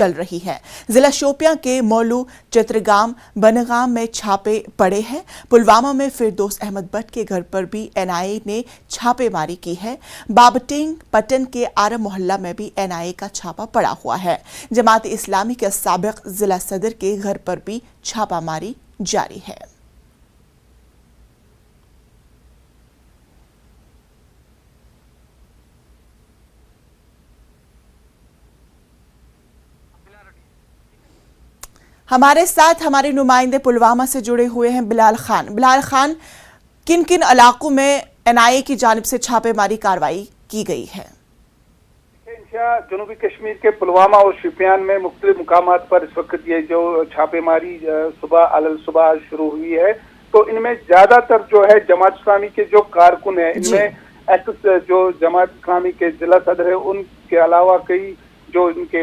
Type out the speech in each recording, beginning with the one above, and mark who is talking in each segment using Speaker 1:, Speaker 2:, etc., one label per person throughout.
Speaker 1: चल रही है। जिला शोपियां के मौलू, चित्रगाम, बनगाम में छापे पड़े हैं। पुलवामा में फिरदौस अहमद भट्ट के घर पर भी एनआईए ने छापेमारी की है। बाबटिंग पटन के आरम मोहल्ला में भी एनआईए का छापा पड़ा हुआ है। जमात इस्लामी के साबिक जिला सदर के घर पर भी छापामारी जारी है। हमारे साथ हमारे नुमाइंदे पुलवामा से जुड़े हुए हैं बिलाल खान। बिलाल खान, किन किन इलाकों में एनआईए की जानिब से छापेमारी कार्रवाई की गई है?
Speaker 2: जनूबी कश्मीर के पुलवामा और शोपियान में मुख्तलिफ मुकामात पर इस वक्त ये जो छापेमारी सुबह शुरू हुई है, तो इनमें ज्यादातर जो है जमात इस्लामी के जो कारकुन है, इनमें एक्स जो जमात इस्लामी के जिला सदर है, उनके अलावा कई जो इनके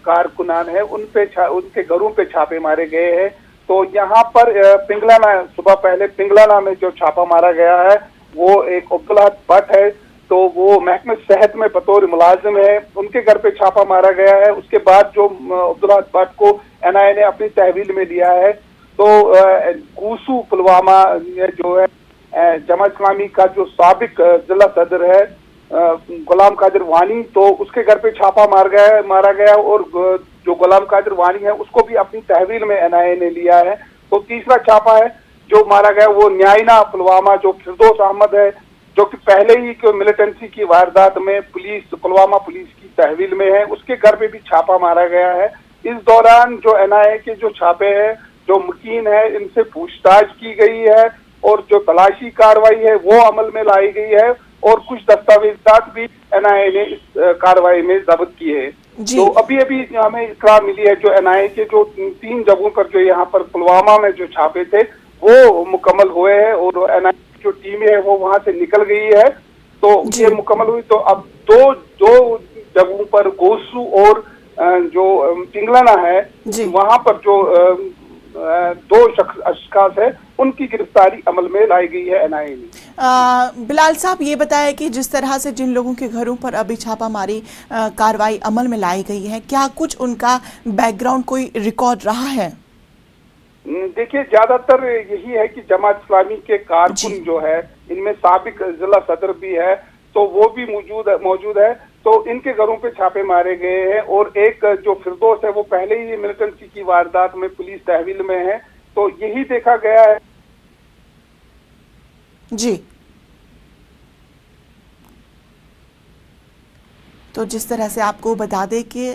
Speaker 2: कारकुनान है उनके घरों पे छापे मारे गए हैं। तो यहाँ पर पिंगलाना, सुबह पहले पिंगलाना में जो छापा मारा गया है वो एक अब्दुल्ला भट्ट है, तो वो महकमे सेहत में बतौर मुलाजिम है, उनके घर पे छापा मारा गया है। उसके बाद जो अब्दुल्ला भट्ट को एनआईए ने अपनी तहवील में लिया है, तो कूसू पुलवामा जो है जमात इस्लामी का जो साबिक जिला सदर है गुलाम कादिर वानी, तो उसके घर पे छापा मारा गया और जो गुलाम कादिर वानी है उसको भी अपनी तहवील में एनआईए ने लिया है। तो तीसरा छापा है जो मारा गया वो न्यायना पुलवामा, जो फिरदौस अहमद है, जो कि पहले ही मिलिटेंसी की वारदात में पुलवामा पुलिस की तहवील में है, उसके घर पे भी छापा मारा गया है। इस दौरान जो एनआईए के जो छापे हैं, जो मुकीन है, इनसे पूछताछ की गई है और जो तलाशी कार्रवाई है वो अमल में लाई गई है और कुछ दस्तावेजात भी एनआईए ने इस कार्रवाई में जब्त किए हैं। तो अभी हमें इत्तला मिली है जो एनआईए के जो 3 जगहों पर जो यहाँ पर पुलवामा में जो छापे थे वो मुकम्मल हुए हैं और एनआईए की जो टीम है वो वहां से निकल गई है। तो ये मुकम्मल हुई, तो अब दो जगहों पर गोसू और जो पिंगलाना है वहां पर जो 2 अशखास है उनकी गिरफ्तारी अमल में लाई गई है एनआईए ने।
Speaker 1: बिलाल साहब, ये बताया कि जिस तरह से जिन लोगों के घरों पर अभी छापामारी कार्रवाई अमल में लाई गई है, क्या कुछ उनका बैकग्राउंड कोई रिकॉर्ड रहा है?
Speaker 2: देखिए, ज्यादातर यही है कि जमात इस्लामी के कारकुन जो है, इनमें साबिक जिला सदर भी है, तो वो भी मौजूद है। तो इनके घरों पे छापे मारे गए हैं और एक जो फिरदौस है वो पहले ही मिलिटेंसी की वारदात में पुलिस तहवील में है। तो यही देखा गया है।
Speaker 1: जी, तो जिस तरह से आपको बता दें कि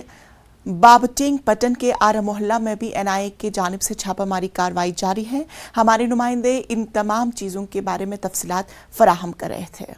Speaker 1: बाबटिंग पटन के आरम मोहल्ला में भी एनआईए की जानिब से छापामारी कार्रवाई जारी है। हमारे नुमाइंदे इन तमाम चीज़ों के बारे में तफसीलात फराहम कर रहे थे।